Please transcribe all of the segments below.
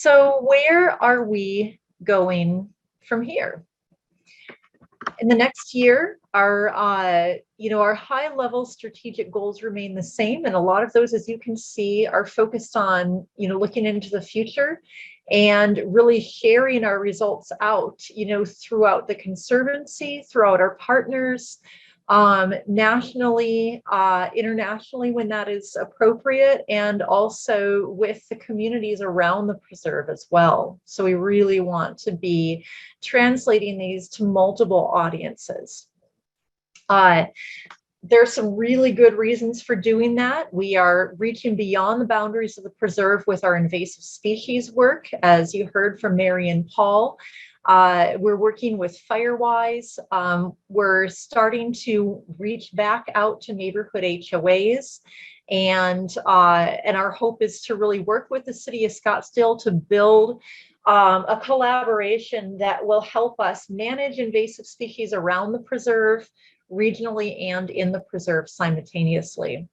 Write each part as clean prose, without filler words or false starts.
So where are we going from here? In the next year, our high-level strategic goals remain the same, and a lot of those, as you can see, are focused on looking into the future and really sharing our results out, throughout the Conservancy, throughout our partners, nationally, internationally when that is appropriate, and also with the communities around the preserve as well. So we really want to be translating these to multiple audiences. There's some really good reasons for doing that. We are reaching beyond the boundaries of the preserve with our invasive species work, as you heard from Mary and Paul. We're working with Firewise. We're starting to reach back out to neighborhood HOAs, and our hope is to really work with the city of Scottsdale to build a collaboration that will help us manage invasive species around the preserve, regionally and in the preserve simultaneously.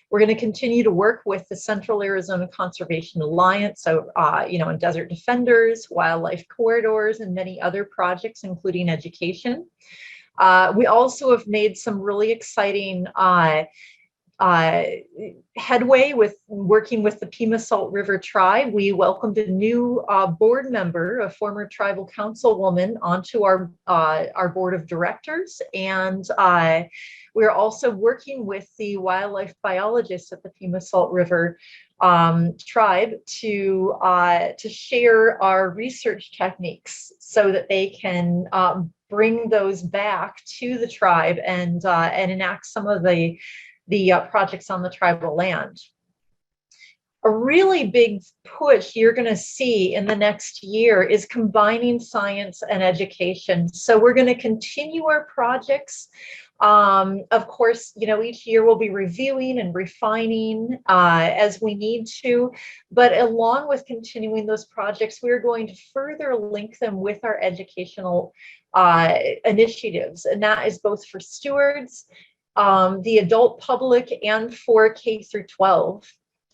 We're going to continue to work with the Central Arizona Conservation Alliance, so and Desert Defenders, Wildlife Corridors, and many other projects, including education. We also have made some really exciting headway with working with the Pima Salt River Tribe. We welcomed a new board member, a former tribal councilwoman, onto our board of directors, and we're also working with the wildlife biologists at the Pima Salt River Tribe to share our research techniques so that they can bring those back to the tribe and enact some of the projects on the tribal land. A really big push you're going to see in the next year is combining science and education. So we're going to continue our projects. Of course, each year we'll be reviewing and refining as we need to, but along with continuing those projects, we're going to further link them with our educational initiatives, and that is both for stewards, the adult public, and for K through 12.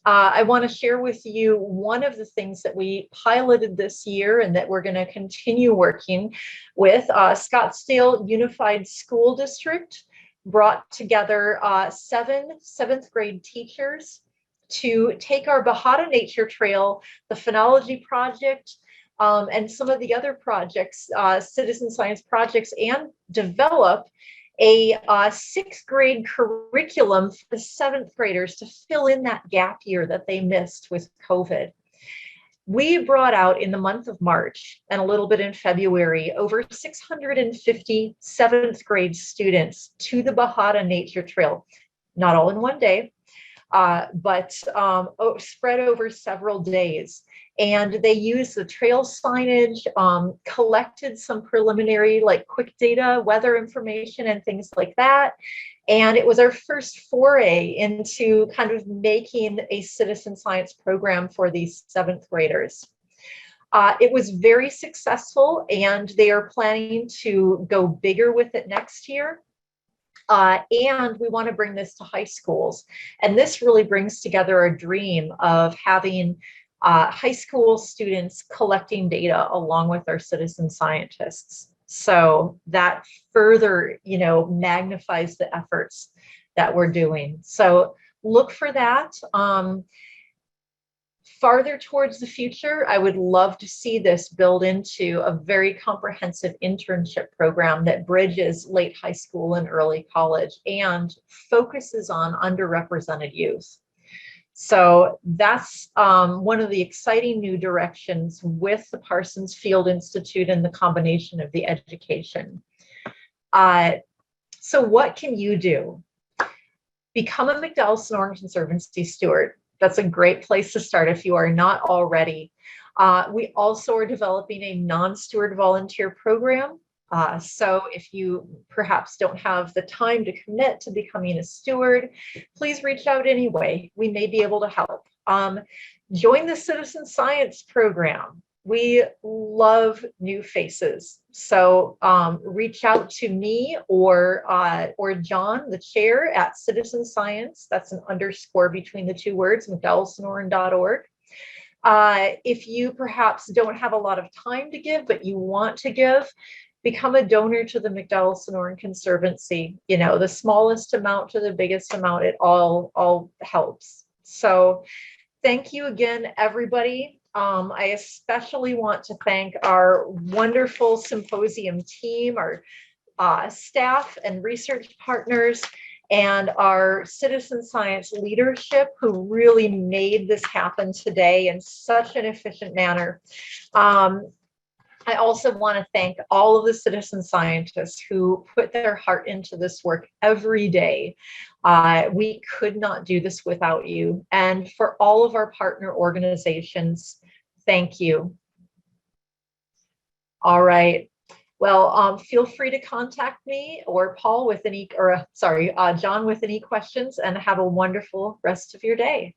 I want to share with you one of the things that we piloted this year and that we're going to continue working with. Scottsdale Unified School District brought together 7 seventh grade teachers to take our Bahada Nature Trail, the Phenology Project, and some of the other projects, citizen science projects, and develop a 6th grade curriculum for the 7th graders to fill in that gap year that they missed with COVID. We brought out in the month of March and a little bit in February over 650 7th grade students to the Bahada Nature Trail, not all in one day, but spread over several days. And they used the trail signage, collected some preliminary quick data, weather information, and things like that. And it was our first foray into kind of making a citizen science program for these 7th graders. It was very successful, and they are planning to go bigger with it next year. And we want to bring this to high schools. And this really brings together a dream of having high school students collecting data along with our citizen scientists. So that further, magnifies the efforts that we're doing. So look for that. Farther towards the future, I would love to see this build into a very comprehensive internship program that bridges late high school and early college and focuses on underrepresented youth. So that's one of the exciting new directions with the Parsons Field Institute and the combination of the education. So what can you do? Become a McDowell Sonoran Conservancy steward. That's a great place to start if you are not already. We also are developing a non-steward volunteer program. So if you perhaps don't have the time to commit to becoming a steward, please reach out anyway. We may be able to help. Join the citizen science program. We love new faces. So reach out to me or John, the chair, at Citizen Science. That's an underscore between the two words, McDowellSonoran.org. If you perhaps don't have a lot of time to give, but you want to give, become a donor to the McDowell Sonoran Conservancy. You know, the smallest amount to the biggest amount, it all helps. So thank you again, everybody. I especially want to thank our wonderful symposium team, our staff and research partners, and our citizen science leadership who really made this happen today in such an efficient manner. I also want to thank all of the citizen scientists who put their heart into this work every day. We could not do this without you. And for all of our partner organizations, thank you. All right. Well, feel free to contact me or Paul with any, or sorry, John with any questions, and have a wonderful rest of your day.